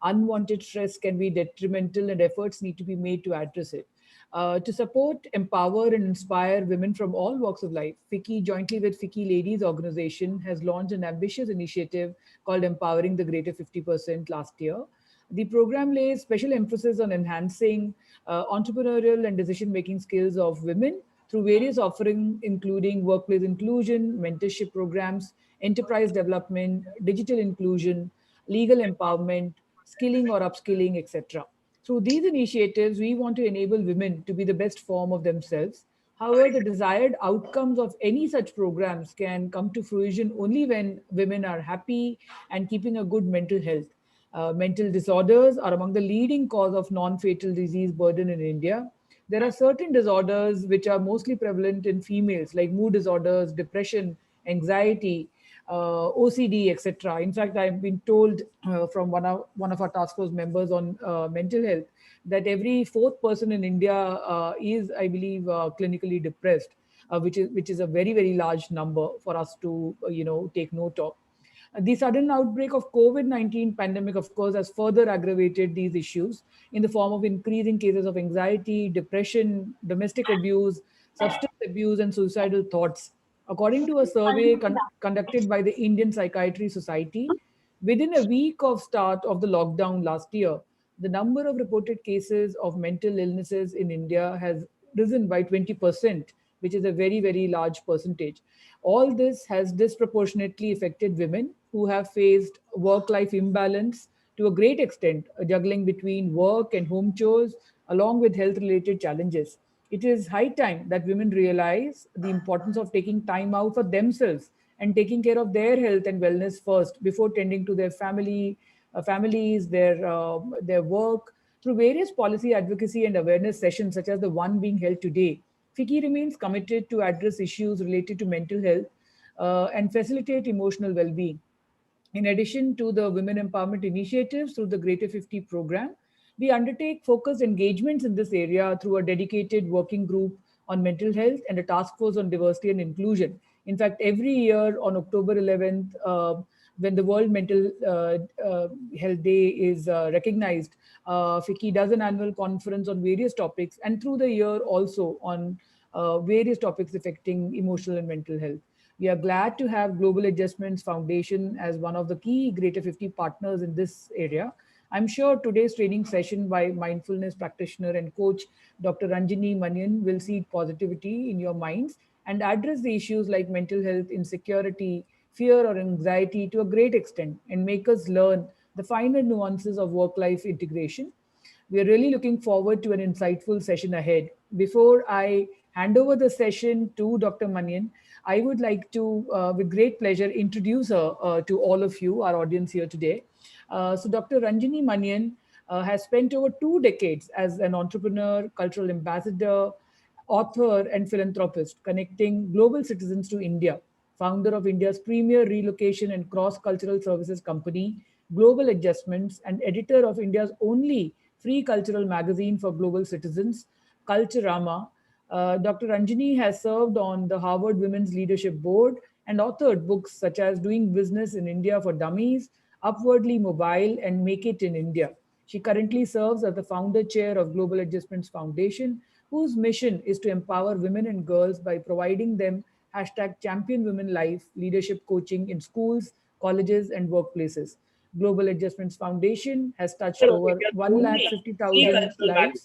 Unwanted stress can be detrimental, and efforts need to be made to address it. To support, empower, and inspire women from all walks of life, FICCI, jointly with FICCI Ladies Organization, has launched an ambitious initiative called Empowering the Greater 50% last year. The program lays special emphasis on enhancing entrepreneurial and decision making skills of women through various offerings, including workplace inclusion, mentorship programs, enterprise development, digital inclusion, legal empowerment, skilling or upskilling, etc. Through these initiatives, we want to enable women to be the best form of themselves. However, the desired outcomes of any such programs can come to fruition only when women are happy and keeping a good mental health. Mental disorders are among the leading cause of non-fatal disease burden in India. There are certain disorders which are mostly prevalent in females, like mood disorders, depression, anxiety, OCD, etc. In fact, I've been told from one of our task force members on mental health that every fourth person in India is, I believe, clinically depressed, which is a very large number for us to take note of. The sudden outbreak of COVID-19 pandemic, of course, has further aggravated these issues in the form of increasing cases of anxiety, depression, domestic abuse, substance abuse, and suicidal thoughts. According to a survey conducted by the Indian Psychiatry Society, within a week of start of the lockdown last year, the number of reported cases of mental illnesses in India has risen by 20%, which is a very large percentage. All this has disproportionately affected women who have faced work life imbalance to a great extent, juggling between work and home chores, along with health related challenges. It is high time that women realize the importance of taking time out for themselves and taking care of their health and wellness first before tending to their families, their work. Through various policy advocacy and awareness sessions, such as the one being held today, FICCI remains committed to address issues related to mental health and facilitate emotional well being. In addition to the women empowerment initiatives through the Greater 50 program, we undertake focused engagements in this area through a dedicated working group on mental health and a task force on diversity and inclusion. In fact, every year on October 11th, when the World Mental Health Day is recognized, FICCI does an annual conference on various topics, and through the year also on various topics affecting emotional and mental health. We are glad to have Global Adjustments Foundation as one of the key Greater 50 partners in this area. I'm sure today's training session by mindfulness practitioner and coach Dr. Ranjini Manian will seed positivity in your minds and address the issues like mental health, insecurity, fear, or anxiety to a great extent and make us learn the finer nuances of work life integration. We are really looking forward to an insightful session ahead. Before I hand over the session to Dr. Manian, I would like to, with great pleasure, introduce her to all of you, our audience here today. So, Dr. Ranjini Manian has spent over 2 decades as an entrepreneur, cultural ambassador, author, and philanthropist, connecting global citizens to India, founder of India's premier relocation and cross cultural services company, Global Adjustments, and editor of India's only free cultural magazine for global citizens, Culturama. Dr. Ranjini has served on the Harvard Women's Leadership Board and authored books such as Doing Business in India for Dummies, Upwardly Mobile, and Make It in India. She currently serves as the founder chair of Global Adjustments Foundation, whose mission is to empower women and girls by providing them hashtag champion women life leadership coaching in schools, colleges, and workplaces. Global Adjustments Foundation has touched over 150,000 lives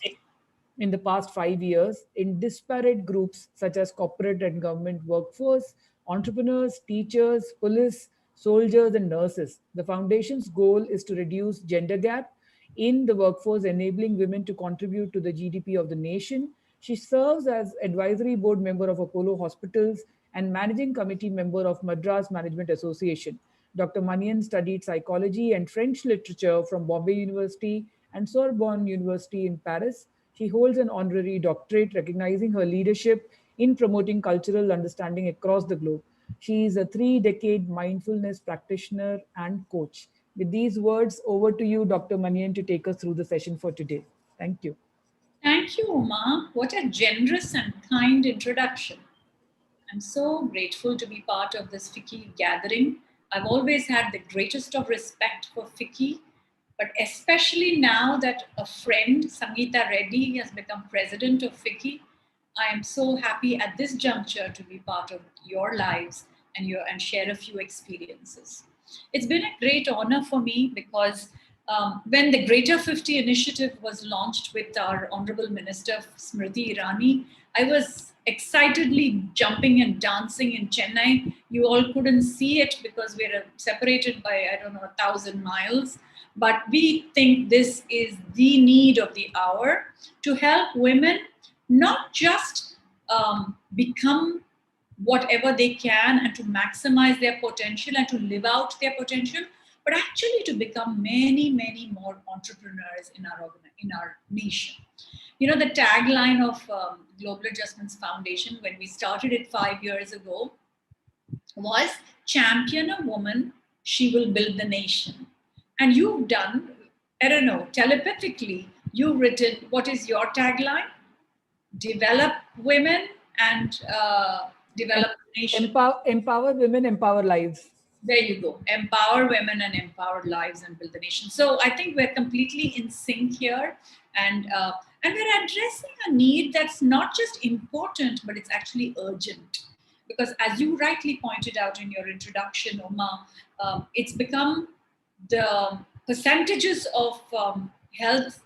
in the past 5 years in disparate groups such as corporate and government workforce, entrepreneurs, teachers, police, soldiers, and nurses. The foundation's goal is to reduce gender gap in the workforce, enabling women to contribute to the GDP of the nation. She serves as advisory board member of Apollo Hospitals and managing committee member of Madras Management Association. Dr. Manian studied psychology and French literature from Bombay University and Sorbonne University in Paris. She holds an honorary doctorate recognizing her leadership in promoting cultural understanding across the globe. She is a 3 decade mindfulness practitioner and coach. With these words, over to you, Dr. Manian, to take us through the session for today. Thank you. Thank you, Uma. What a generous and kind introduction. I'm so grateful to be part of this FICCI gathering. I've always had the greatest of respect for FICCI But especially now that a friend, Sangeeta Reddy, has become president of FICCI, I am so happy at this juncture to be part of your lives and share a few experiences. It's been a great honor for me because when the Greater 50 initiative was launched with our Honorable Minister Smriti Irani, I was excitedly jumping and dancing in Chennai. You all couldn't see it because we're separated by, I don't know, 1,000 miles. But we think this is the need of the hour to help women not just become whatever they can and to maximize their potential and to live out their potential, but actually to become many, many more entrepreneurs in our nation. You know, the tagline of Global Adjustments Foundation, when we started it 5 years ago, was champion a woman, she will build the nation. And you've done, I don't know, telepathically, you've written, what is your tagline? Develop women and develop the nation. Empower women, empower lives. There you go. Empower women and empower lives and build the nation. So I think we're completely in sync here, and we're addressing a need that's not just important, but it's actually urgent. Because as you rightly pointed out in your introduction, Oma, it's become the percentages of health,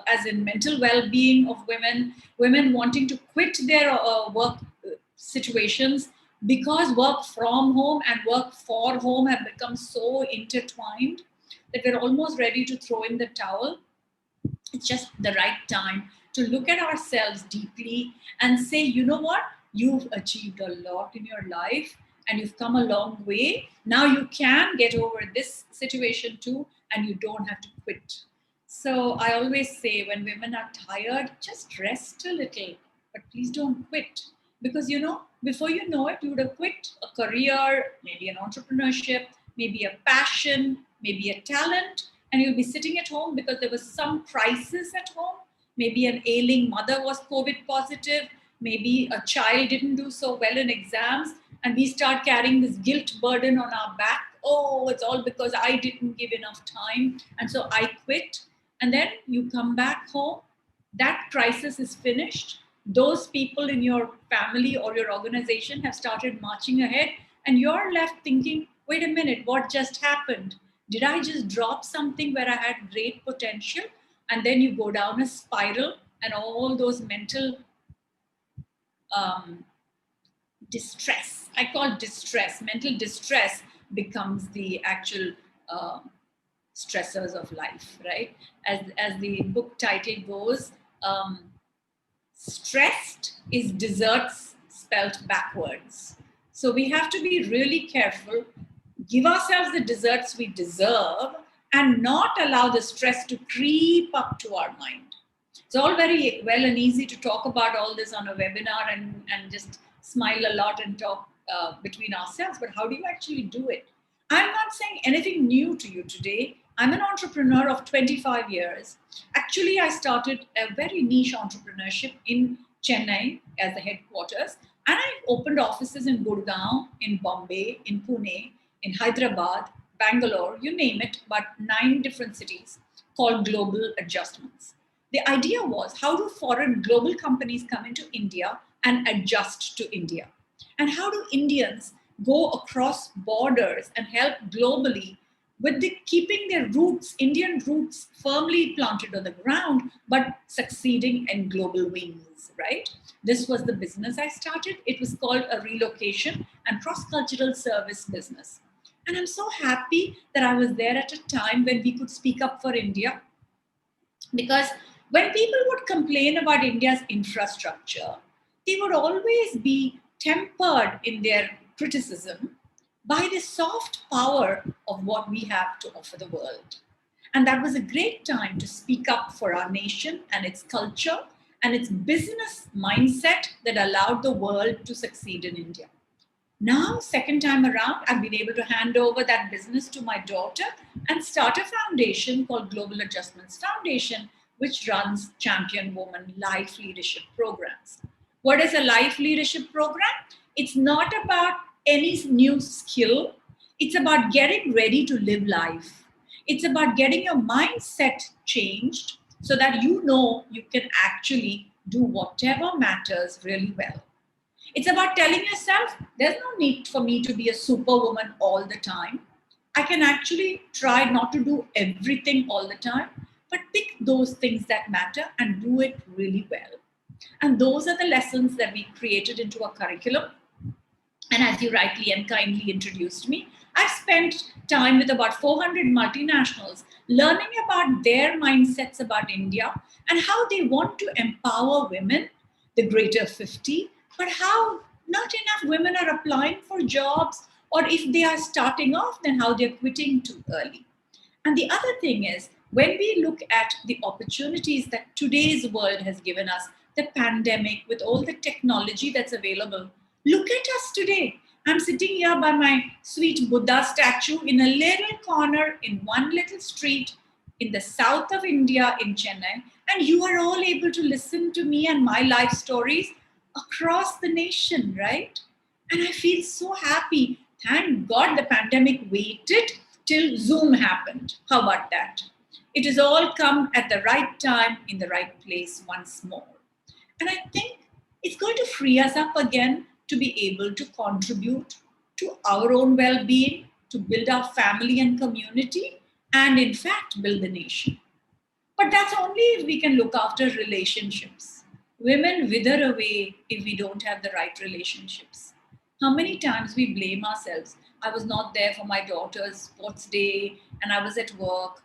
as in mental well-being of women wanting to quit their work situations because work from home and work for home have become so intertwined that we're almost ready to throw in the towel. It's just the right time to look at ourselves deeply and say, you know what, you've achieved a lot in your life and you've come a long way. Now you can get over this situation too, and you don't have to quit. So I always say, when women are tired, just rest a little, but please don't quit. Because, you know, before you know it, you would have quit a career, maybe an entrepreneurship, maybe a passion, maybe a talent, and you'll be sitting at home because there was some crisis at home. Maybe an ailing mother was COVID positive, maybe a child didn't do so well in exams, and we start carrying this guilt burden on our back. Oh, it's all because I didn't give enough time, and so I quit. And then you come back home, that crisis is finished. Those people in your family or your organization have started marching ahead, and you're left thinking, wait a minute, what just happened? Did I just drop something where I had great potential? And then you go down a spiral, and all those mental um, distress, I call distress, mental distress becomes the actual stressors of life, right? As the book title goes, stressed is desserts spelt backwards. So we have to be really careful, give ourselves the desserts we deserve, and not allow the stress to creep up to our mind. It's all very well and easy to talk about all this on a webinar and just smile a lot and talk between ourselves, but how do you actually do it? I'm not saying anything new to you today. I'm an entrepreneur of 25 years. Actually, I started a very niche entrepreneurship in Chennai as the headquarters, and I opened offices in Gurgaon, in Bombay, in Pune, in Hyderabad, Bangalore, you name it, but 9 different cities, called Global Adjustments. The idea was, how do foreign global companies come into India and adjust to India? And how do Indians go across borders and help globally with keeping their roots, Indian roots, firmly planted on the ground, but succeeding in global wings, right? This was the business I started. It was called a relocation and cross-cultural service business. And I'm so happy that I was there at a time when we could speak up for India. Because when people would complain about India's infrastructure, they would always be tempered in their criticism by the soft power of what we have to offer the world. And that was a great time to speak up for our nation and its culture and its business mindset that allowed the world to succeed in India. Now, second time around, I've been able to hand over that business to my daughter and start a foundation called Global Adjustments Foundation, which runs Champion Woman Life Leadership Programs. What is a life leadership program? It's not about any new skill. It's about getting ready to live life. It's about getting your mindset changed so that you know you can actually do whatever matters really well. It's about telling yourself there's no need for me to be a superwoman all the time. I can actually try not to do everything all the time, but pick those things that matter and do it really well. And those are the lessons that we created into our curriculum. And as you rightly and kindly introduced me, I've spent time with about 400 multinationals learning about their mindsets about India and how they want to empower women, the greater 50, but how not enough women are applying for jobs, or if they are starting off, then how they're quitting too early. And the other thing is, when we look at the opportunities that today's world has given us, the pandemic, with all the technology that's available, look at us today. I'm sitting here by my sweet Buddha statue in a little corner in one little street in the south of India in Chennai, and you are all able to listen to me and my life stories across the nation, right? And I feel so happy. Thank God the pandemic waited till Zoom happened. How about that? It has all come at the right time, in the right place once more. And I think it's going to free us up again to be able to contribute to our own well being, to build our family and community, and in fact, build the nation. But that's only if we can look after relationships. Women wither away if we don't have the right relationships. How many times we blame ourselves? I was not there for my daughter's sports day and I was at work.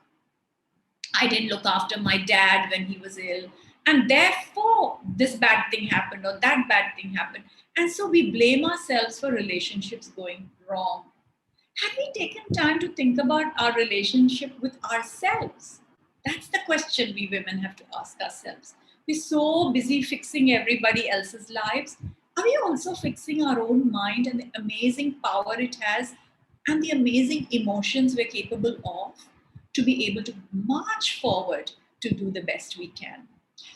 I didn't look after my dad when he was ill. And therefore, this bad thing happened or that bad thing happened. And so we blame ourselves for relationships going wrong. Have we taken time to think about our relationship with ourselves? That's the question we women have to ask ourselves. We're so busy fixing everybody else's lives. Are we also fixing our own mind and the amazing power it has and the amazing emotions we're capable of to be able to march forward to do the best we can?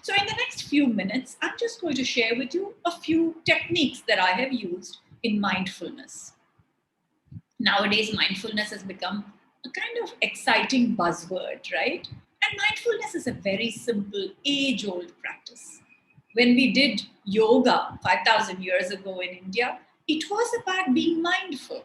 So, in the next few minutes, I'm just going to share with you a few techniques that I have used in mindfulness. Nowadays, mindfulness has become a kind of exciting buzzword, right? And mindfulness is a very simple, age old practice. When we did yoga 5,000 years ago in India, it was about being mindful.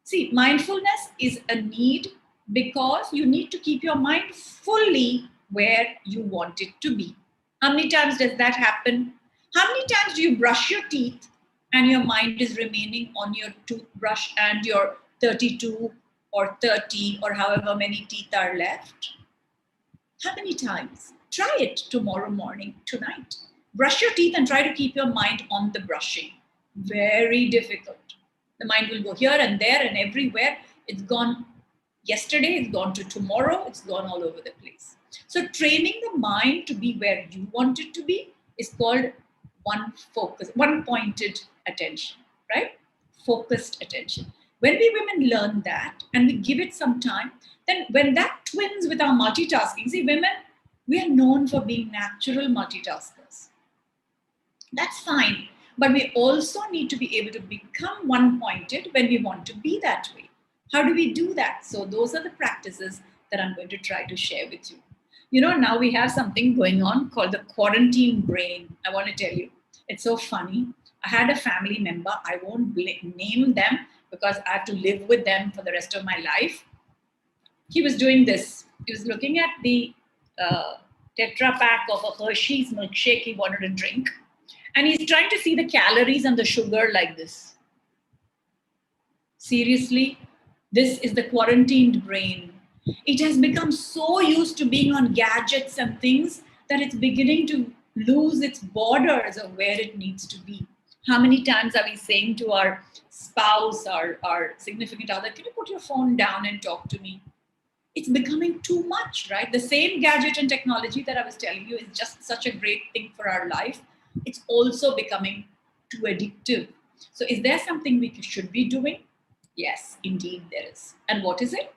See, mindfulness is a need because you need to keep your mind fully where you want it to be. How many times does that happen? How many times do you brush your teeth and your mind is remaining on your toothbrush and your 32 or 30 or however many teeth are left? How many times? Try it tomorrow morning, tonight. Brush your teeth and try to keep your mind on the brushing. Very difficult. The mind will go here and there and everywhere. It's gone yesterday, it's gone to tomorrow, it's gone all over the place. So training the mind to be where you want it to be is called one focus, one pointed attention, right? Focused attention. When we women learn that and we give it some time, then when that twins with our multitasking, see, women, we are known for being natural multitaskers. That's fine. But we also need to be able to become one pointed when we want to be that way. How do we do that? So, those are the practices that I'm going to try to share with you. You know, now we have something going on called the quarantine brain. I want to tell you, it's so funny. I had a family member, I won't name them because I have to live with them for the rest of my life. He was doing this. He was looking at the Tetra pack of a Hershey's milkshake he wanted to drink. And he's trying to see the calories and the sugar like this. Seriously, this is the quarantined brain. It has become so used to being on gadgets and things that it's beginning to lose its borders of where it needs to be. How many times are we saying to our spouse, our significant other, can you put your phone down and talk to me? It's becoming too much, right? The same gadget and technology that I was telling you is just such a great thing for our life. It's also becoming too addictive. So is there something we should be doing? Yes, indeed there is. And what is it?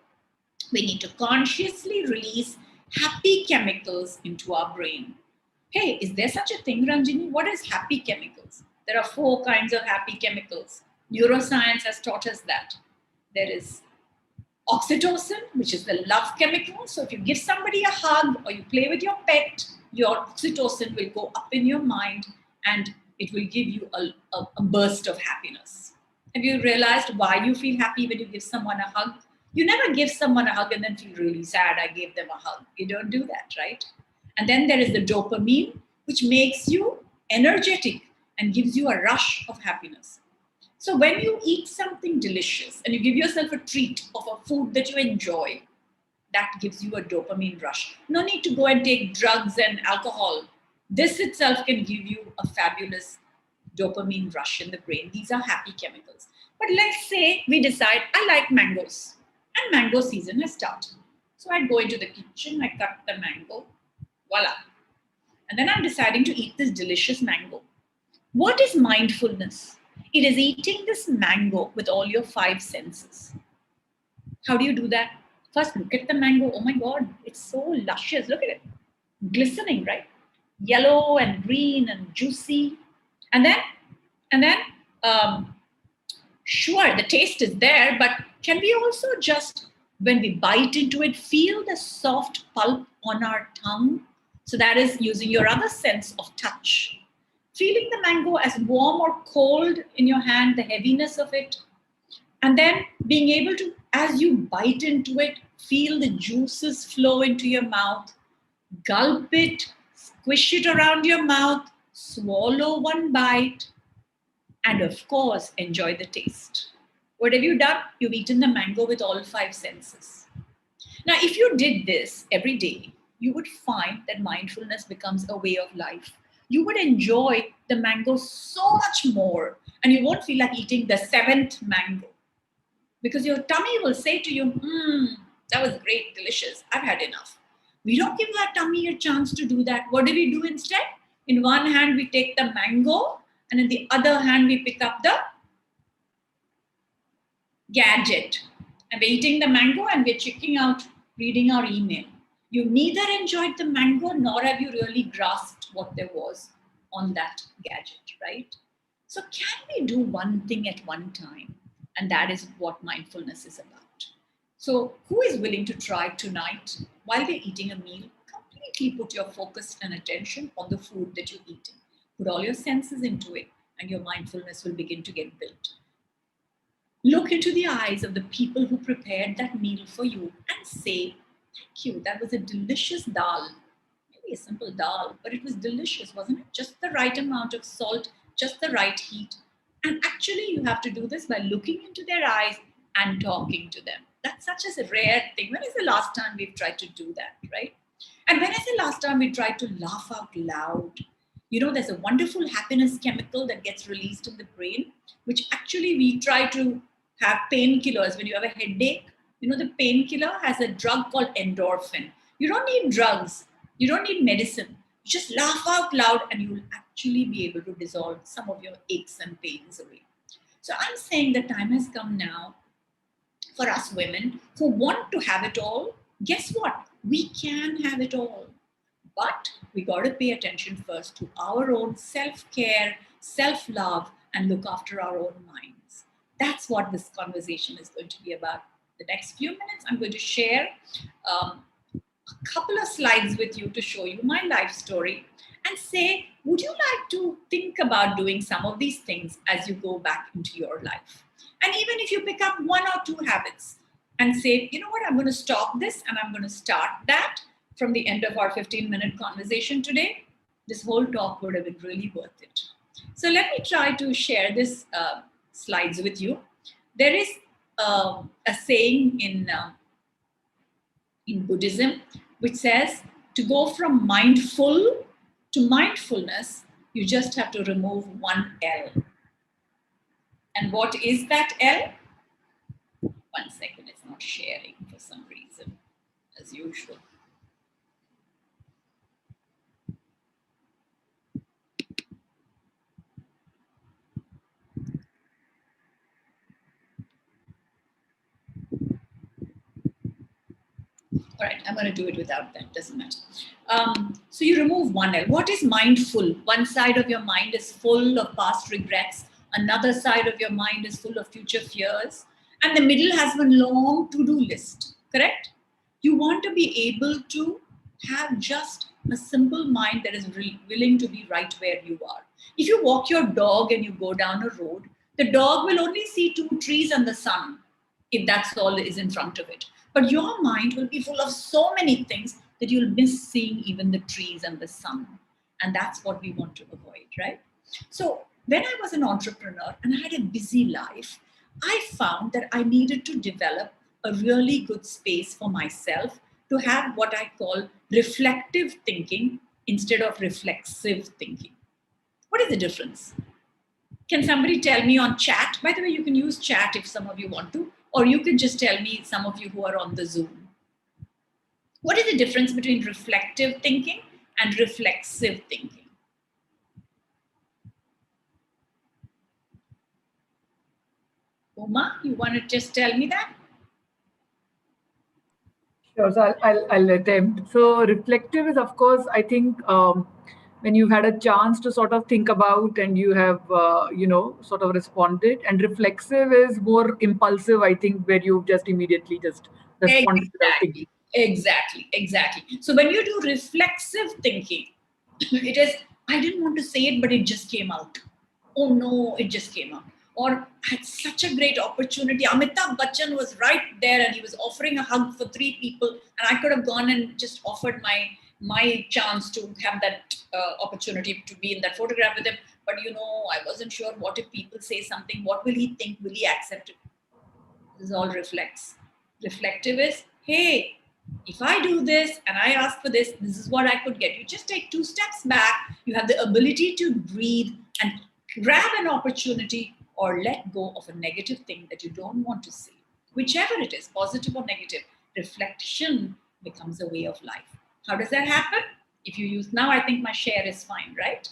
We need to consciously release happy chemicals into our brain. Hey, is there such a thing, Ranjini? What is happy chemicals? There are 4 kinds of happy chemicals. Neuroscience has taught us that. There is oxytocin, which is the love chemical. So if you give somebody a hug or you play with your pet, your oxytocin will go up in your mind and it will give you a burst of happiness. Have you realized why you feel happy when you give someone a hug? You never give someone a hug and then feel really sad, I gave them a hug. You don't do that, right? And then there is the dopamine, which makes you energetic and gives you a rush of happiness. So when you eat something delicious and you give yourself a treat of a food that you enjoy, that gives you a dopamine rush. No need to go and take drugs and alcohol. This itself can give you a fabulous dopamine rush in the brain. These are happy chemicals. But let's say we decide, I like mangoes and mango season has started. So I go into the kitchen, I cut the mango, voila. And then I'm deciding to eat this delicious mango. What is mindfulness? It is eating this mango with all your 5 senses. How do you do that? First, look at the mango. Oh my God, it's so luscious. Look at it. Glistening, right? Yellow and green and juicy. And then, sure, the taste is there, but can we also just, when we bite into it, feel the soft pulp on our tongue? So that is using your other sense of touch. Feeling the mango as warm or cold in your hand, the heaviness of it. And then being able to, as you bite into it, feel the juices flow into your mouth, gulp it, squish it around your mouth, swallow one bite, and of course, enjoy the taste. What have you done? You've eaten the mango with all 5 senses. Now, if you did this every day, you would find that mindfulness becomes a way of life. You would enjoy the mango so much more, and you won't feel like eating the 7th mango. Because your tummy will say to you, that was great, delicious, I've had enough. We don't give our tummy a chance to do that. What do we do instead? In one hand, we take the mango, and in the other hand, we pick up the gadget. And we're eating the mango and we're checking out, reading our email. You neither enjoyed the mango nor have you really grasped what there was on that gadget, right? So can we do one thing at one time? And that is what mindfulness is about. So who is willing to try tonight while we're eating a meal? Completely put your focus and attention on the food that you're eating. Put all your senses into it and your mindfulness will begin to get built. Look into the eyes of the people who prepared that meal for you and say, thank you, that was a delicious dal. Maybe a simple dal, but it was delicious, wasn't it? Just the right amount of salt, just the right heat. And actually, you have to do this by looking into their eyes and talking to them. That's such a rare thing. When is the last time we've tried to do that, right? And when is the last time we tried to laugh out loud? You know, there's a wonderful happiness chemical that gets released in the brain, which actually we try to have painkillers. When you have a headache, you know, the painkiller has a drug called endorphin. You don't need drugs. You don't need medicine. You just laugh out loud and you will actually be able to dissolve some of your aches and pains away. So I'm saying the time has come now for us women who want to have it all. Guess what? We can have it all. But we got to pay attention first to our own self-care, self-love, and look after our own minds. That's what this conversation is going to be about. The next few minutes, I'm going to share a couple of slides with you to show you my life story and say, would you like to think about doing some of these things as you go back into your life? And even if you pick up 1 or 2 habits and say, you know what, I'm going to stop this and I'm going to start that from the end of our 15-minute conversation today, this whole talk would have been really worth it. So let me try to share this slides with you. There is a saying in Buddhism which says to go from mindful to mindfulness, you just have to remove 1 L. And what is that L? 1 second, it's not sharing for some reason, as usual. All right, I'm going to do it without that, doesn't matter. So you remove 1 L. What is mindful? One side of your mind is full of past regrets. Another side of your mind is full of future fears. And the middle has one long to-do list, correct? You want to be able to have just a simple mind that is willing to be right where you are. If you walk your dog and you go down a road, the dog will only see two trees and the sun, if that's all is in front of it. But your mind will be full of so many things that you'll miss seeing even the trees and the sun. And that's what we want to avoid, right? So when I was an entrepreneur and I had a busy life, I found that I needed to develop a really good space for myself to have what I call reflective thinking instead of reflexive thinking. What is the difference? Can somebody tell me on chat? By the way, you can use chat if some of you want to, or you can just tell me, some of you who are on the Zoom. What is the difference between reflective thinking and reflexive thinking? Uma, you want to just tell me that? Sure. So I'll attempt. So reflective is, of course, I think when you've had a chance to sort of think about and you have, sort of responded. And reflexive is more impulsive, I think, where you just immediately just responded without thinking. Exactly. So when you do reflexive thinking, it is, I didn't want to say it, but it just came out. Oh no, it just came out. Or I had such a great opportunity. Amitabh Bachchan was right there and he was offering a hug for 3 people. And I could have gone and just offered my chance to have that opportunity to be in that photograph with him. But I wasn't sure, what if people say something? What will he think? Will he accept it? This is all reflex. Reflective is, hey, if I do this and I ask for this, this is what I could get. You just take 2 steps back. You have the ability to breathe and grab an opportunity or let go of a negative thing that you don't want to see. Whichever it is, positive or negative, reflection becomes a way of life. How does that happen? If you use, now I think my share is fine, right?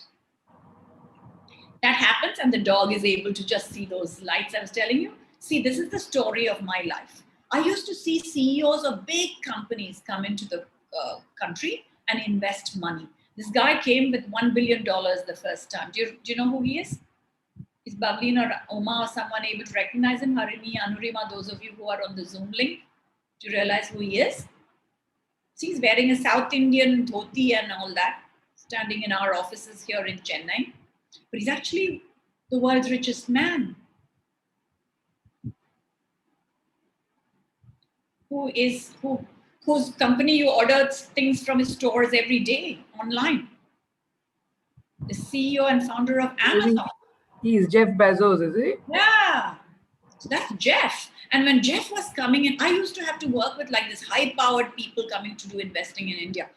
That happens and the dog is able to just see those lights I was telling you. See, this is the story of my life. I used to see CEOs of big companies come into the country and invest money. This guy came with $1 billion the first time. Do you know who he is? Is Bavleen or Oma or someone able to recognize him? Harini, Anurima, those of you who are on the Zoom link, do you realize who he is? See, he's wearing a South Indian dhoti and all that, standing in our offices here in Chennai. But he's actually the world's richest man. Whose company you order things from his stores every day online. The CEO and founder of Amazon. He's Jeff Bezos, is he? Yeah. So that's Jeff. And when Jeff was coming in, I used to have to work with like this high-powered people coming to do investing in India.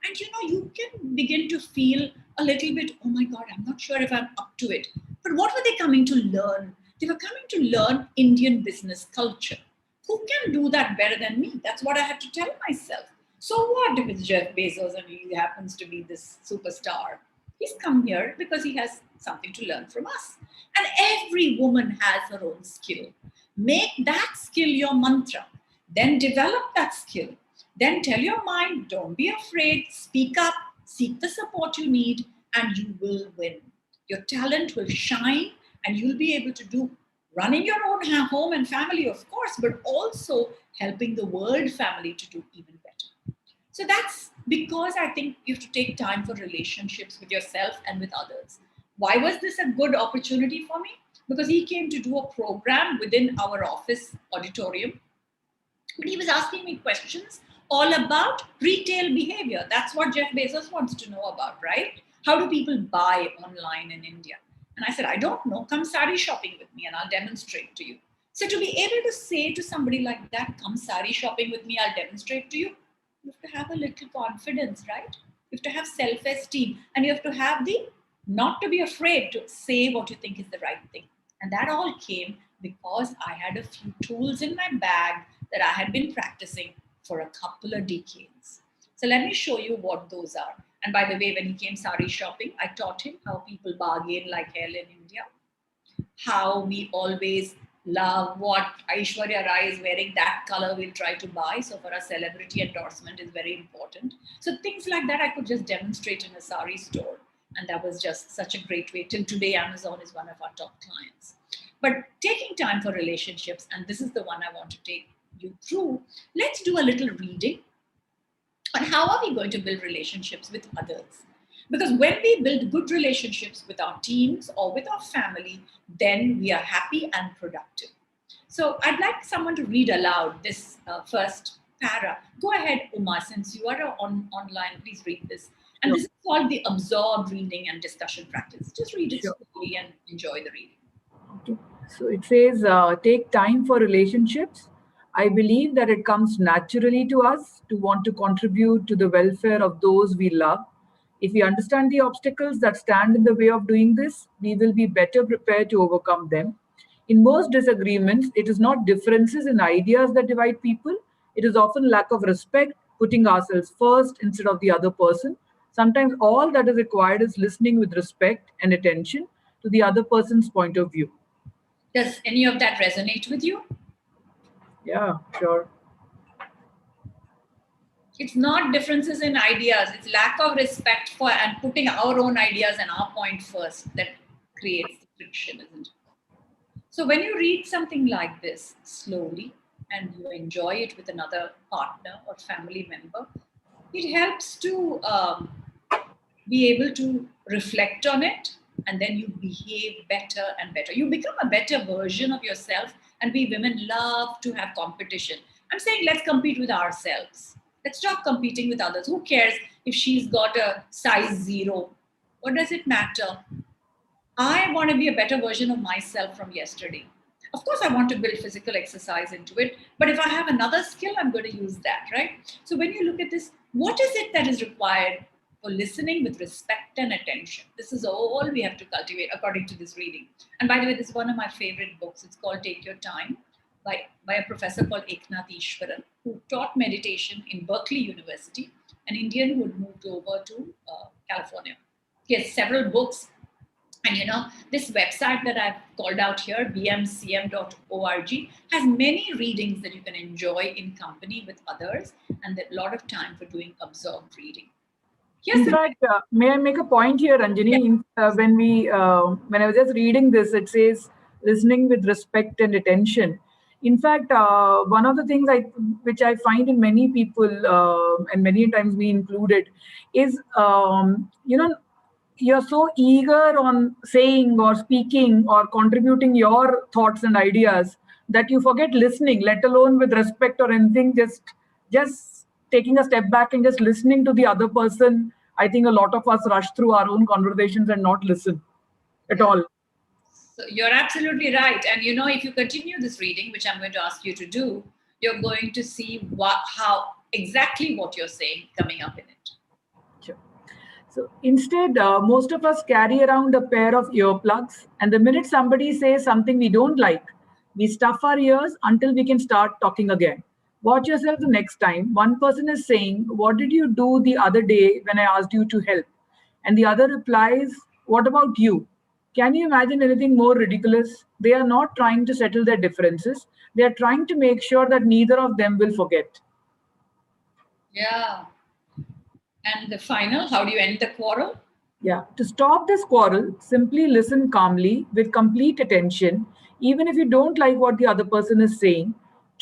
And you can begin to feel a little bit, oh my God, I'm not sure if I'm up to it. But what were they coming to learn? They were coming to learn Indian business culture. Who can do that better than me? That's what I had to tell myself. So what if it's Jeff Bezos and he happens to be this superstar? He's come here because he has something to learn from us. And every woman has her own skill. Make that skill your mantra. Then develop that skill. Then tell your mind, don't be afraid, speak up, seek the support you need, and you will win. Your talent will shine and you'll be able to do running your own home and family, of course, but also helping the world family to do even better. So that's because I think you have to take time for relationships with yourself and with others. Why was this a good opportunity for me? Because he came to do a program within our office auditorium. But he was asking me questions all about retail behavior. That's what Jeff Bezos wants to know about, right? How do people buy online in India? And I said, I don't know. Come sari shopping with me and I'll demonstrate to you. So to be able to say to somebody like that, come sari shopping with me, I'll demonstrate to you, you have to have a little confidence, right? You have to have self-esteem and you have to have the not to be afraid to say what you think is the right thing. And that all came because I had a few tools in my bag that I had been practicing for a couple of decades. So let me show you what those are. And by the way, when he came sari shopping, I taught him how people bargain like hell in India, how we always love what Aishwarya Rai is wearing, that color we'll try to buy. So for a celebrity endorsement is very important. So things like that I could just demonstrate in a sari store. And that was just such a great way. Till today, Amazon is one of our top clients. But taking time for relationships, and this is the one I want to take you through, let's do a little reading on how are we going to build relationships with others. Because when we build good relationships with our teams or with our family, then we are happy and productive. So I'd like someone to read aloud this first para. Go ahead, Uma, since you are online, please read this. And Sure. this is called the absorb reading and discussion practice. Just read it Sure. slowly and enjoy the reading. Okay. So it says, take time for relationships. I believe that it comes naturally to us to want to contribute to the welfare of those we love. If we understand the obstacles that stand in the way of doing this, we will be better prepared to overcome them. In most disagreements, it is not differences in ideas that divide people, it is often lack of respect, putting ourselves first instead of the other person. Sometimes all that is required is listening with respect and attention to the other person's point of view. Does any of that resonate with you? Yeah, sure. It's not differences in ideas, it's lack of respect for and putting our own ideas and our point first that creates the friction, isn't it? So when you read something like this slowly and you enjoy it with another partner or family member, it helps to be able to reflect on it, and then you behave better and better. You become a better version of yourself, and we women love to have competition. I'm saying let's compete with ourselves. Let's stop competing with others. Who cares if she's got a size 0? What does it matter? I want to be a better version of myself from yesterday. Of course, I want to build physical exercise into it, but if I have another skill, I'm going to use that, right? So, when you look at this, what is it that is required for listening with respect and attention? This is all we have to cultivate according to this reading. And by the way, this is one of my favorite books. It's called Take Your Time by a professor called Eknath Ishwaran, who taught meditation in Berkeley University, an Indian who had moved over to California. He has several books, and this website that I've called out here, bmcm.org, has many readings that you can enjoy in company with others, and a lot of time for doing absorbed reading. Here's In the fact, may I make a point here, yeah. Anjani? When I was just reading this, it says listening with respect and attention. In fact, one of the things which I find in many people, and many times me included, is you're so eager on saying or speaking or contributing your thoughts and ideas that you forget listening, let alone with respect or anything. Just taking a step back and just listening to the other person. I think a lot of us rush through our own conversations and not listen at Yeah. all. So you're absolutely right. And if you continue this reading, which I'm going to ask you to do, you're going to see how exactly what you're saying coming up in it. Sure. So instead, most of us carry around a pair of earplugs, and the minute somebody says something we don't like, we stuff our ears until we can start talking again. Watch yourself the next time. One person is saying, "What did you do the other day when I asked you to help?" And the other replies, "What about you?" Can you imagine anything more ridiculous? They are not trying to settle their differences, they are trying to make sure that neither of them will forget. Yeah. And the final, how do you end the quarrel? Yeah, to stop this quarrel, simply listen calmly with complete attention. Even if you don't like what the other person is saying,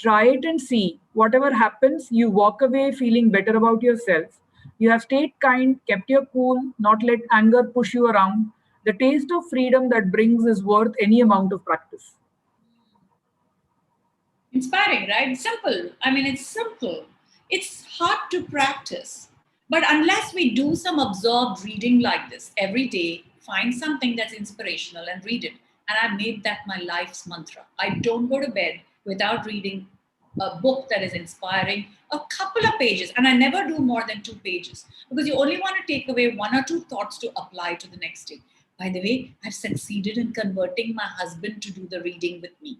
try it and see. Whatever happens, you walk away feeling better about yourself. You have stayed kind, kept your cool, not let anger push you around. The taste of freedom that brings is worth any amount of practice. Inspiring, right? Simple. I mean, it's simple. It's hard to practice. But unless we do some absorbed reading like this every day, find something that's inspirational and read it. And I've made that my life's mantra. I don't go to bed without reading a book that is inspiring, a couple of pages. And I never do more than 2 pages because you only want to take away 1 or 2 thoughts to apply to the next day. By the way, I've succeeded in converting my husband to do the reading with me.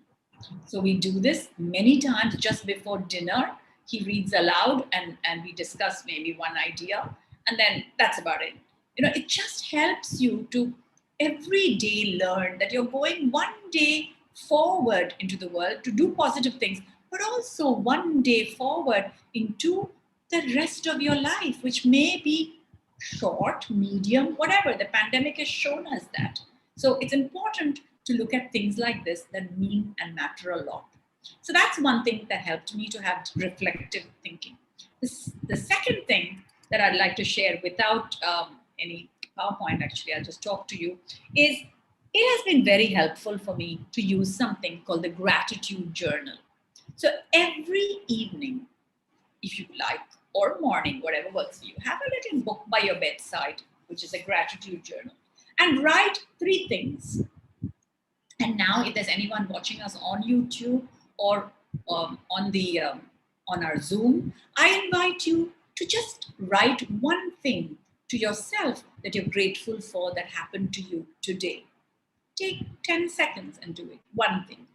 So we do this many times just before dinner. He reads aloud and we discuss maybe one idea, and then that's about it. It just helps you to every day learn that you're going one day forward into the world to do positive things, but also one day forward into the rest of your life, which may be short, medium, whatever. The pandemic has shown us that. So it's important to look at things like this that mean and matter a lot. So that's one thing that helped me to have reflective thinking. The second thing that I'd like to share without any PowerPoint, actually, I'll just talk to you, is it has been very helpful for me to use something called the gratitude journal. So every evening, if you like, or morning, whatever works for you, have a little book by your bedside, which is a gratitude journal, and write 3 things. And now, if there's anyone watching us on YouTube or on our Zoom, I invite you to just write one thing to yourself that you're grateful for that happened to you today. Take 10 seconds and do it. One thing.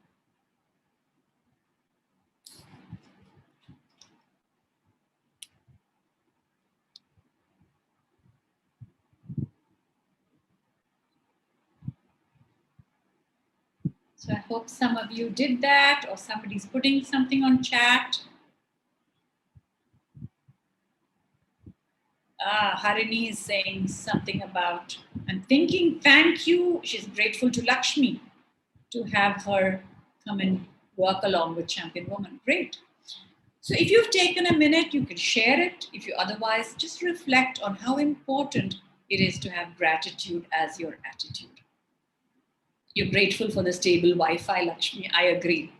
So I hope some of you did that, or somebody's putting something on chat. Harini is saying something about, I'm thinking, thank you. She's grateful to Lakshmi to have her come and work along with Champion Woman. Great. So if you've taken a minute, you can share it. If you otherwise, just reflect on how important it is to have gratitude as your attitude. You're grateful for the stable Wi-Fi, Lakshmi. I agree.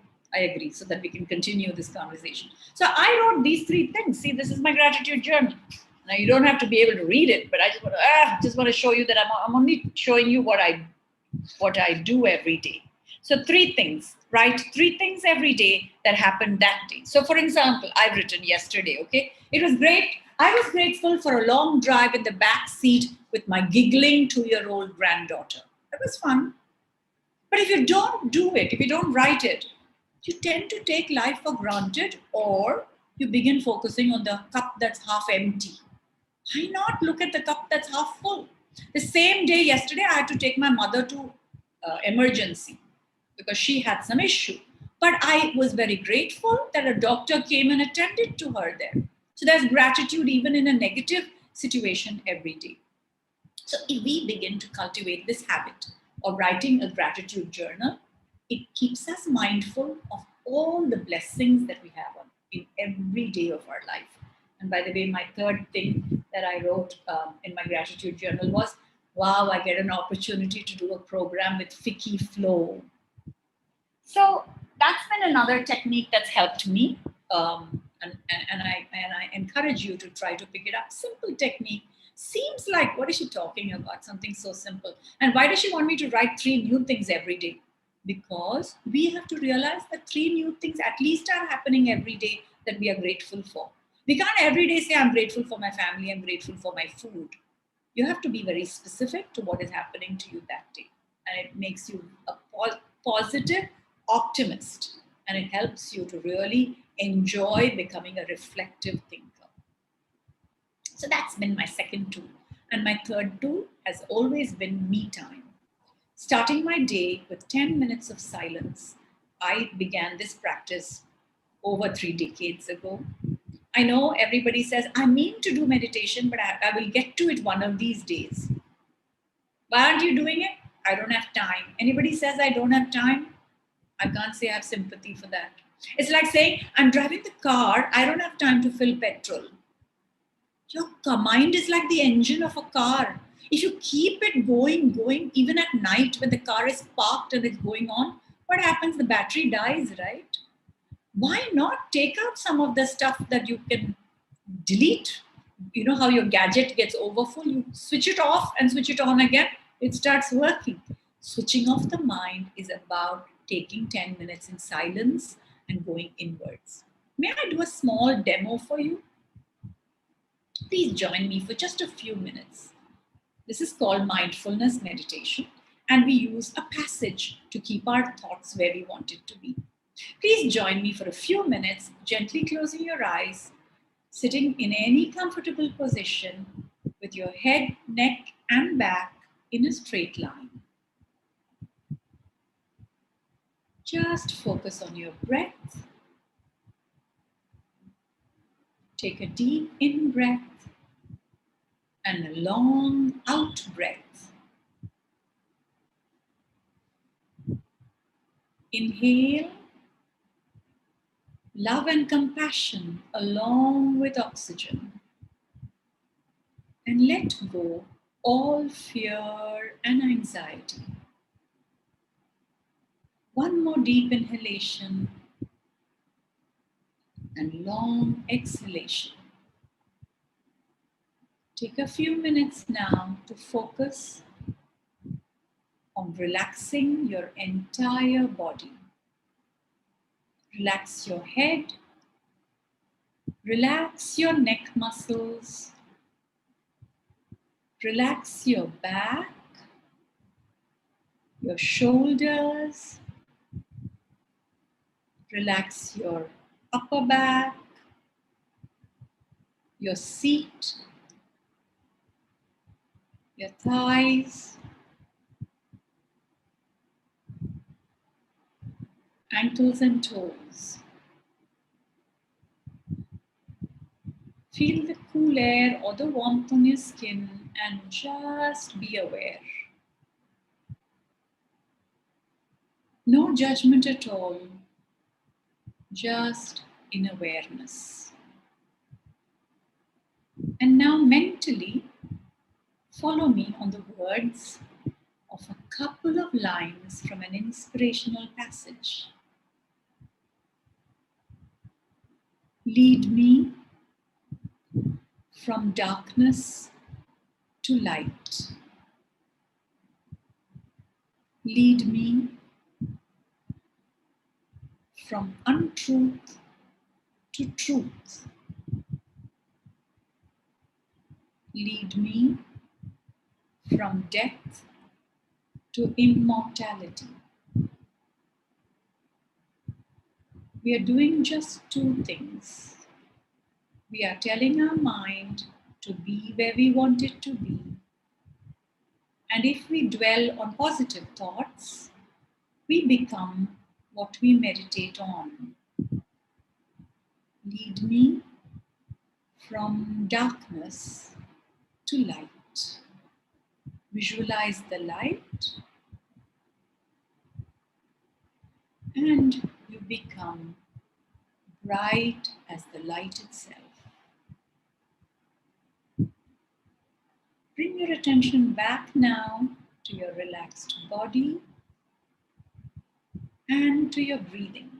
So that we can continue this conversation. So I wrote these 3 things. See, this is my gratitude journal. Now you don't have to be able to read it, but I just want to show you that I'm only showing you what I do every day. So 3 things, write 3 things every day that happened that day. So for example, I've written yesterday, okay? It was great. I was grateful for a long drive in the back seat with my giggling 2-year-old granddaughter. That was fun. But if you don't do it, if you don't write it, you tend to take life for granted, or you begin focusing on the cup that's half empty. Why not look at the cup that's half full? The same day yesterday, I had to take my mother to emergency because she had some issue. But I was very grateful that a doctor came and attended to her there. So there's gratitude even in a negative situation every day. So if we begin to cultivate this habit of writing a gratitude journal, it keeps us mindful of all the blessings that we have in every day of our life. And by the way, my third thing that I wrote in my gratitude journal was, wow, I get an opportunity to do a program with Vicky Flow. So that's been another technique that's helped me. And I encourage you to try to pick it up. Simple technique. Seems like, what is she talking about? Something so simple. And why does she want me to write 3 new things every day? Because we have to realize that 3 new things at least are happening every day that we are grateful for. We can't every day say, I'm grateful for my family, I'm grateful for my food. You have to be very specific to what is happening to you that day. And it makes you a positive optimist. And it helps you to really enjoy becoming a reflective thinker. So that's been my second tool. And my third tool has always been me time. Starting my day with 10 minutes of silence. I began this practice over 3 decades ago. I know everybody says, I mean to do meditation, but I will get to it one of these days. Why aren't you doing it? I don't have time. Anybody says I don't have time? I can't say I have sympathy for that. It's like saying, I'm driving the car, I don't have time to fill petrol. Your mind is like the engine of a car. If you keep it going, even at night when the car is parked and it's going on, what happens? The battery dies, right? Why not take out some of the stuff that you can delete? You know how your gadget gets overfull? You switch it off and switch it on again. It starts working. Switching off the mind is about taking 10 minutes in silence and going inwards. May I do a small demo for you? Please join me for just a few minutes. This is called Mindfulness Meditation, and we use a passage to keep our thoughts where we want it to be. Please join me for a few minutes, gently closing your eyes, sitting in any comfortable position with your head, neck, and back in a straight line. Just focus on your breath. Take a deep in breath and a long out breath. Inhale love and compassion along with oxygen, and let go all fear and anxiety. One more deep inhalation and long exhalation. Take a few minutes now to focus on relaxing your entire body. Relax your head, relax your neck muscles, relax your back, your shoulders, relax your upper back, your seat, your thighs, ankles and toes. Feel the cool air or the warmth on your skin and just be aware. No judgment at all, just in awareness. And now mentally follow me on the words of a couple of lines from an inspirational passage. Lead me from darkness to light. Lead me from untruth to truth. Lead me from death to immortality. We are doing just two things. We are telling our mind to be where we want it to be. And if we dwell on positive thoughts, we become what we meditate on. Lead me from darkness to light. Visualize the light and you become bright as the light itself. Bring your attention back now to your relaxed body and to your breathing.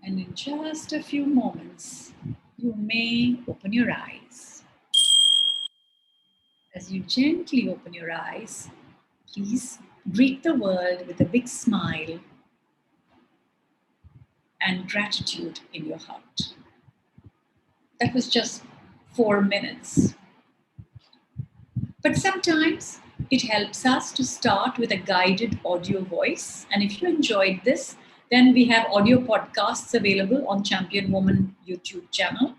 And in just a few moments, you may open your eyes. As you gently open your eyes, please greet the world with a big smile and gratitude in your heart. That was just 4 minutes. But sometimes it helps us to start with a guided audio voice. And if you enjoyed this, then we have audio podcasts available on Champion Woman YouTube channel.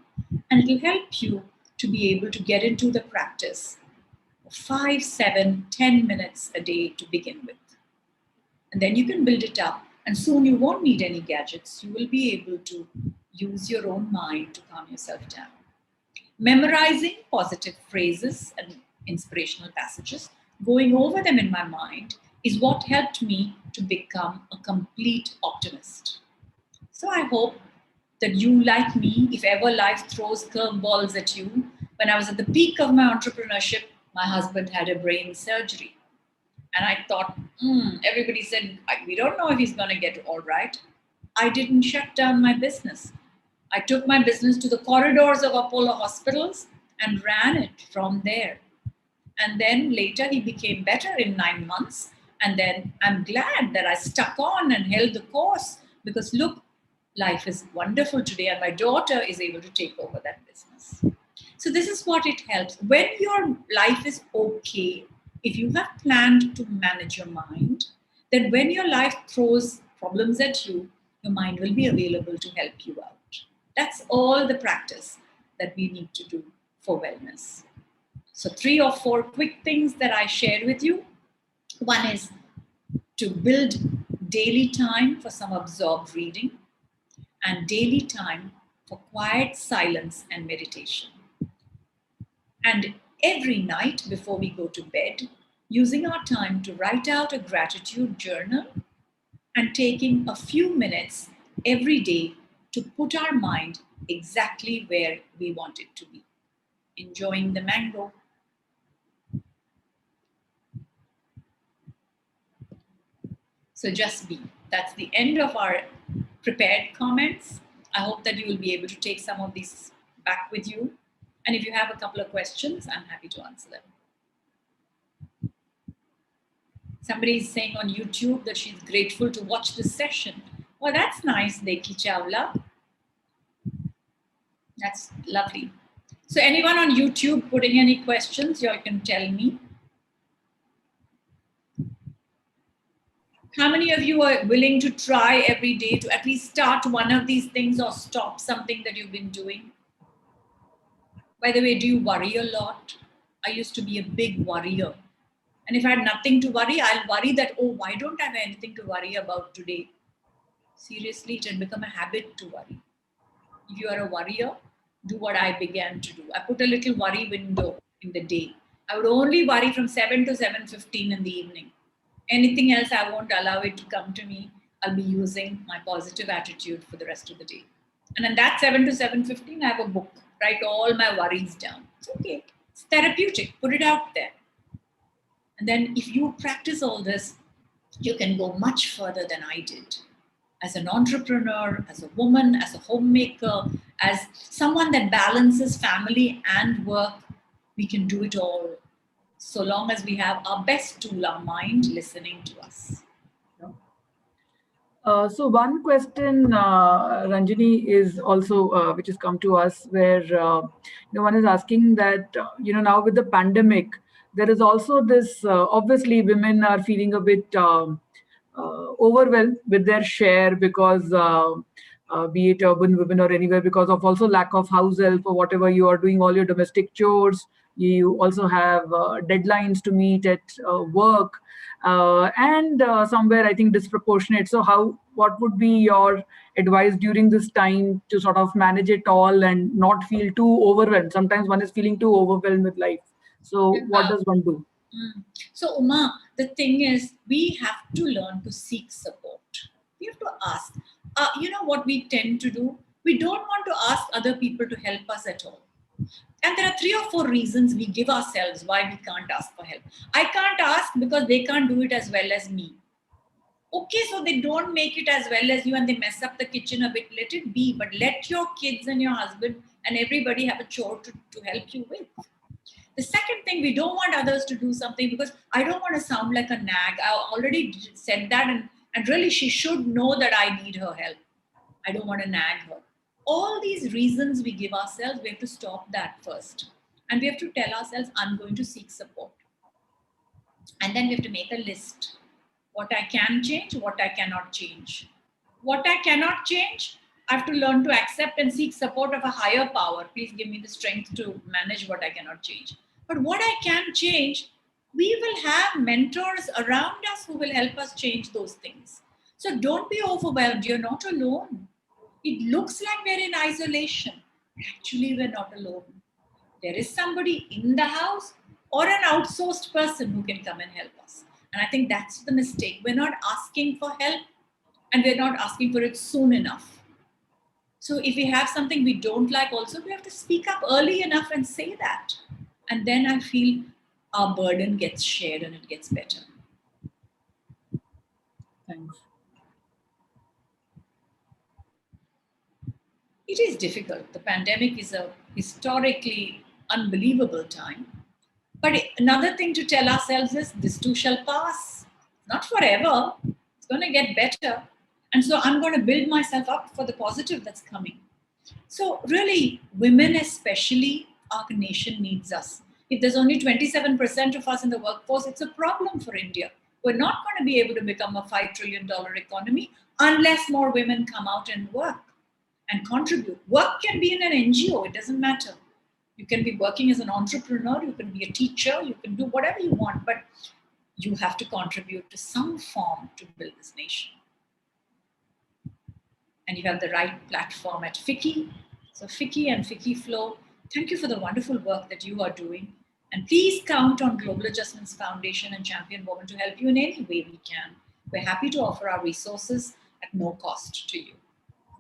And it will help you to be able to get into the practice of 5, 7, 10 minutes a day to begin with. And then you can build it up. And soon you won't need any gadgets. You will be able to use your own mind to calm yourself down. Memorizing positive phrases and inspirational passages, going over them in my mind, is what helped me to become a complete optimist. So I hope that you, like me, if ever life throws curveballs at you, when I was at the peak of my entrepreneurship, my husband had a brain surgery. And I thought, everybody said, we don't know if he's going to get all right. I didn't shut down my business. I took my business to the corridors of Apollo hospitals and ran it from there. And then later he became better in 9 months. And then I'm glad that I stuck on and held the course because look, life is wonderful today and my daughter is able to take over that business. So this is what it helps. When your life is okay, if you have planned to manage your mind, then when your life throws problems at you, your mind will be available to help you out. That's all the practice that we need to do for wellness. So 3 or 4 quick things that I shared with you. One is to build daily time for some absorbed reading and daily time for quiet silence and meditation. And every night before we go to bed, using our time to write out a gratitude journal and taking a few minutes every day to put our mind exactly where we want it to be. Enjoying the mango. So just be. That's the end of our prepared comments. I hope that you will be able to take some of these back with you. And if you have a couple of questions, I'm happy to answer them. Somebody is saying on YouTube that she's grateful to watch this session. Well, that's nice, Dekhi Chawla. That's lovely. So anyone on YouTube putting any questions, you can tell me. How many of you are willing to try every day to at least start one of these things or stop something that you've been doing? By the way, do you worry a lot? I used to be a big worrier. And if I had nothing to worry, I'll worry that, oh, why don't I have anything to worry about today? Seriously, it had become a habit to worry. If you are a worrier, do what I began to do. I put a little worry window in the day. I would only worry from 7 to 7:15 in the evening. Anything else, I won't allow it to come to me. I'll be using my positive attitude for the rest of the day. And in that 7 to 7:15, I have a book. Write all my worries down. It's okay. It's therapeutic. Put it out there. And then if you practice all this, you can go much further than I did. As an entrepreneur, as a woman, as a homemaker, as someone that balances family and work, we can do it all so long as we have our best tool, our mind, listening to us. So one question, Ranjani, is also which has come to us, where one is asking that now with the pandemic, there is also this. Obviously, women are feeling a bit overwhelmed with their share because, be it urban women or anywhere, because of also lack of house help or whatever, you are doing all your domestic chores. You also have deadlines to meet at work. And somewhere I think disproportionate. So what would be your advice during this time to sort of manage it all and not feel too overwhelmed? Sometimes one is feeling too overwhelmed with life. So what does one do? So Uma, the thing is, we have to learn to seek support. We have to ask. You know what we tend to do? We don't want to ask other people to help us at all. And there are 3 or 4 reasons we give ourselves why we can't ask for help. I can't ask because they can't do it as well as me. Okay, so they don't make it as well as you and they mess up the kitchen a bit. Let it be, but let your kids and your husband and everybody have a chore to help you with. The second thing, we don't want others to do something because I don't want to sound like a nag. I already said that, and really she should know that I need her help. I don't want to nag her. All these reasons we give ourselves, we have to stop that first. And we have to tell ourselves, I'm going to seek support. And then we have to make a list. What I can change, what I cannot change. What I cannot change, I have to learn to accept and seek support of a higher power. Please give me the strength to manage what I cannot change. But what I can change, we will have mentors around us who will help us change those things. So don't be overwhelmed. You're not alone. It looks like we're in isolation. Actually, we're not alone. There is somebody in the house or an outsourced person who can come and help us. And I think that's the mistake. We're not asking for help and we're not asking for it soon enough. So if we have something we don't like also, we have to speak up early enough and say that. And then I feel our burden gets shared and it gets better. Thanks. It is difficult. The pandemic is a historically unbelievable time. But another thing to tell ourselves is this too shall pass. Not forever. It's going to get better. And so I'm going to build myself up for the positive that's coming. So really, women especially, our nation needs us. If there's only 27% of us in the workforce, it's a problem for India. We're not going to be able to become a $5 trillion economy unless more women come out and work and contribute. Work can be in an NGO, it doesn't matter. You can be working as an entrepreneur, you can be a teacher, you can do whatever you want, but you have to contribute to some form to build this nation. And you have the right platform at FICCI. So FICCI and FICCI Flow, thank you for the wonderful work that you are doing. And please count on Global Adjustments Foundation and Champion Women to help you in any way we can. We're happy to offer our resources at no cost to you.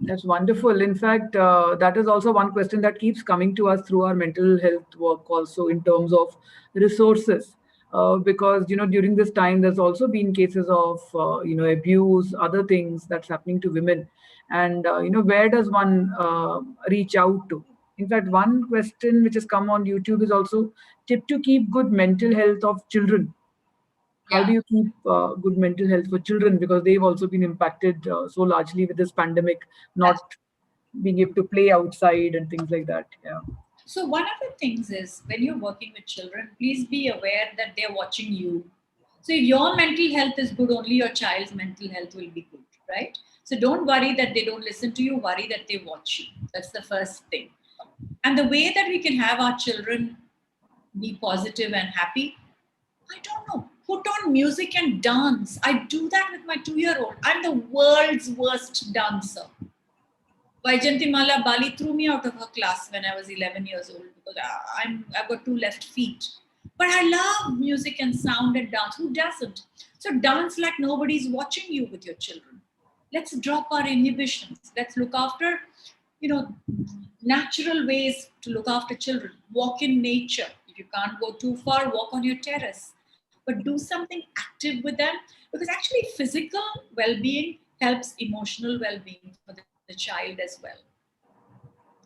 That's wonderful. In fact, that is also one question that keeps coming to us through our mental health work, also in terms of resources. Because during this time, there's also been cases of abuse, other things that's happening to women, and where does one reach out to? In fact, one question which has come on YouTube is also tip to keep good mental health of children. How Yeah. do you keep good mental health for children, because they've also been impacted so largely with this pandemic, not being able to play outside and things like that. Yeah. So, one of the things is when you're working with children, please be aware that they're watching you. So, if your mental health is good, only your child's mental health will be good, right? So, don't worry that they don't listen to you, worry that they watch you. That's the first thing. And the way that we can have our children be positive and happy, I don't know. Put on music and dance. I do that with my 2-year-old. I'm the world's worst dancer. Vaijantimala Bali threw me out of her class when I was 11 years old because I've got 2 left feet. But I love music and sound and dance. Who doesn't? So dance like nobody's watching you with your children. Let's drop our inhibitions. Let's look after, you know, natural ways to look after children. Walk in nature. If you can't go too far, walk on your terrace. But do something active with them, because actually physical well-being helps emotional well-being for the child as well.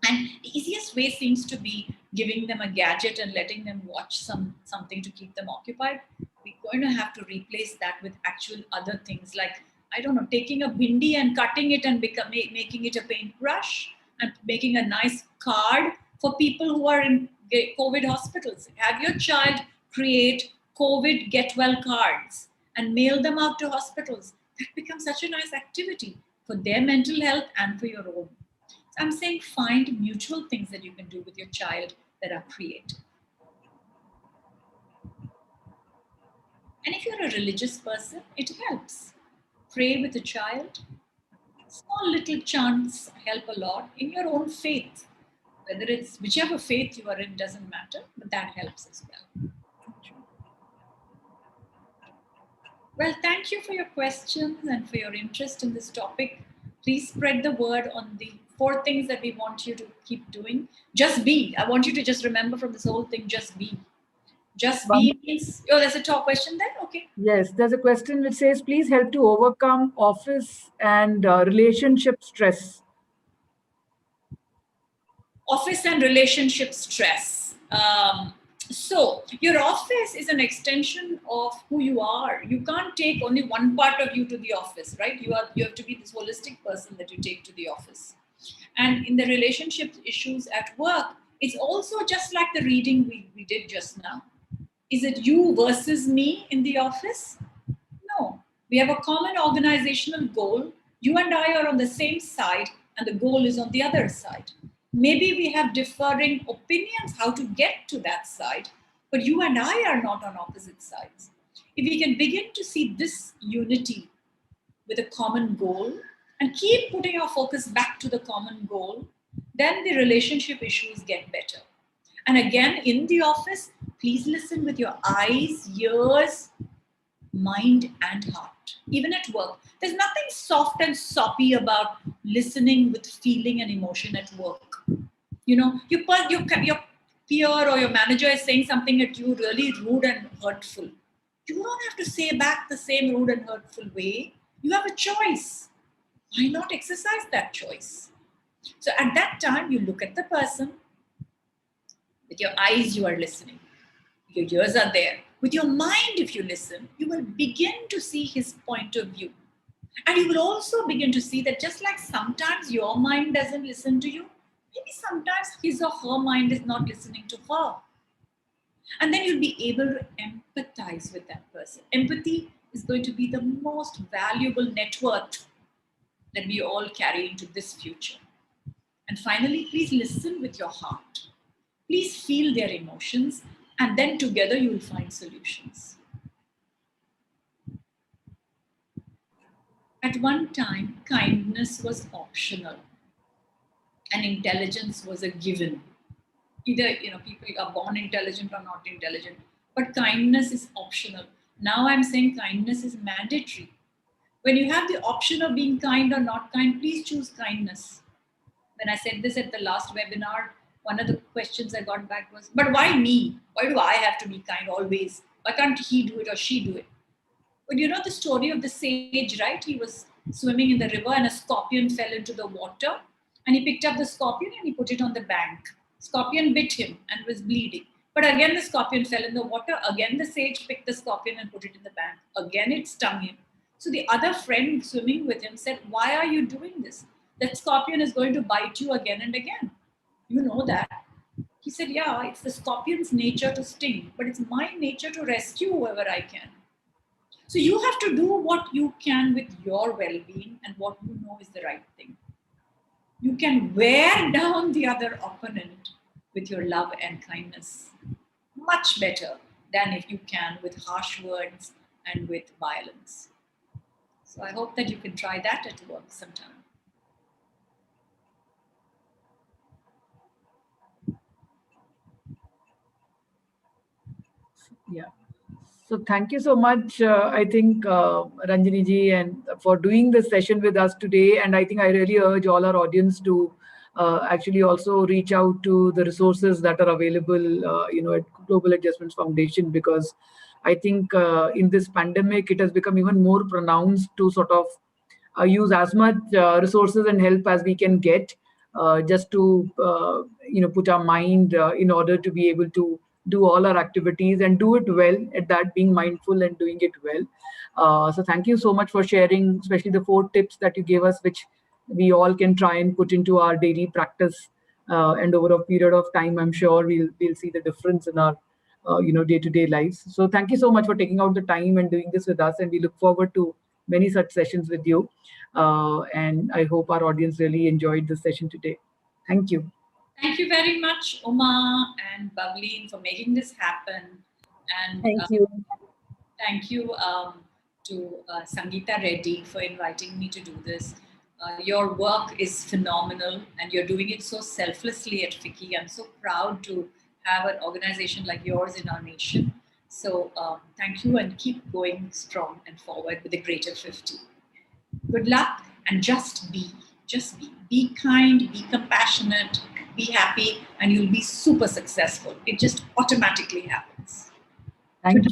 And the easiest way seems to be giving them a gadget and letting them watch something to keep them occupied. We're going to have to replace that with actual other things, like, I don't know, taking a bindi and cutting it and making it a paintbrush, and making a nice card for people who are in COVID hospitals. Have your child create COVID get well cards and mail them out to hospitals. That becomes such a nice activity for their mental health and for your own. So I'm saying find mutual things that you can do with your child that are creative. And if you're a religious person, it helps. Pray with a child. Small little chants help a lot in your own faith. Whether it's whichever faith you are in doesn't matter, but that helps as well. Well, thank you for your questions and for your interest in this topic. Please spread the word on the 4 things that we want you to keep doing. Just be. I want you to just remember from this whole thing, just be. Just One, be means, oh, there's a top question there? Okay. yes, there's a question which says, please help to overcome office and relationship stress. Office and relationship stress. So your office is an extension of who you are. You can't take only one part of you to the office, right? You have to be this holistic person that you take to the office. And in the relationship issues at work, it's also just like the reading we did just now. Is it you versus me in the office? No. We have a common organizational goal. You and I are on the same side, and the goal is on the other side. Maybe we have differing opinions how to get to that side, but you and I are not on opposite sides. If we can begin to see this unity with a common goal and keep putting our focus back to the common goal, then the relationship issues get better. And again, in the office, please listen with your eyes, ears, mind, and heart. Even at work, there's nothing soft and soppy about listening with feeling and emotion at work. Your peer or your manager is saying something at you really rude and hurtful. You don't have to say back the same rude and hurtful way. You have a choice. Why not exercise that choice? So at that time, you look at the person. With your eyes, you are listening. Your ears are there. With your mind, if you listen, you will begin to see his point of view. And you will also begin to see that just like sometimes your mind doesn't listen to you, maybe sometimes his or her mind is not listening to her. And then you'll be able to empathize with that person. Empathy is going to be the most valuable net worth that we all carry into this future. And finally, please listen with your heart. Please feel their emotions, and then together you will find solutions. At one time, kindness was optional and intelligence was a given. either people are born intelligent or not intelligent, but kindness is optional. Now I'm saying kindness is mandatory. When you have the option of being kind or not kind, please choose kindness. When I said this at the last webinar, one of the questions I got back was, but why me? Why do I have to be kind always? Why can't he do it or she do it? But you know the story of the sage, right? He was swimming in the river and a scorpion fell into the water, and he picked up the scorpion and he put it on the bank. Scorpion bit him and was bleeding. But again, the scorpion fell in the water. Again, the sage picked the scorpion and put it in the bank. Again, it stung him. So the other friend swimming with him said, why are you doing this? That scorpion is going to bite you again and again. You know that. He said, yeah, it's the scorpion's nature to sting, but it's my nature to rescue whoever I can. So you have to do what you can with your well-being and what you know is the right thing. You can wear down the other opponent with your love and kindness much better than if you can with harsh words and with violence. So I hope that you can try that at work sometime. Yeah. So thank you so much, I think, Ranjini ji, and for doing this session with us today. And I think I really urge all our audience to actually also reach out to the resources that are available, at Global Adjustments Foundation, because I think in this pandemic, it has become even more pronounced to sort of use as much resources and help as we can get, just to put our mind in order to be able to do all our activities and do it well, at that, being mindful and doing it well. So thank you so much for sharing, especially the 4 tips that you gave us, which we all can try and put into our daily practice, and over a period of time, I'm sure we'll see the difference in our day-to-day lives. So thank you so much for taking out the time and doing this with us, and we look forward to many such sessions with you. And I hope our audience really enjoyed this session today. Thank you. Thank you very much, Uma and Bavleen, for making this happen. And Thank you. thank you to Sangeeta Reddy for inviting me to do this. Your work is phenomenal and you're doing it so selflessly at FICCI. I'm so proud to have an organization like yours in our nation. So thank you, and keep going strong and forward with the greater 50. Good luck, and just be. Just be. Be kind, be compassionate, be happy, and you'll be super successful. It just automatically happens. Thank you.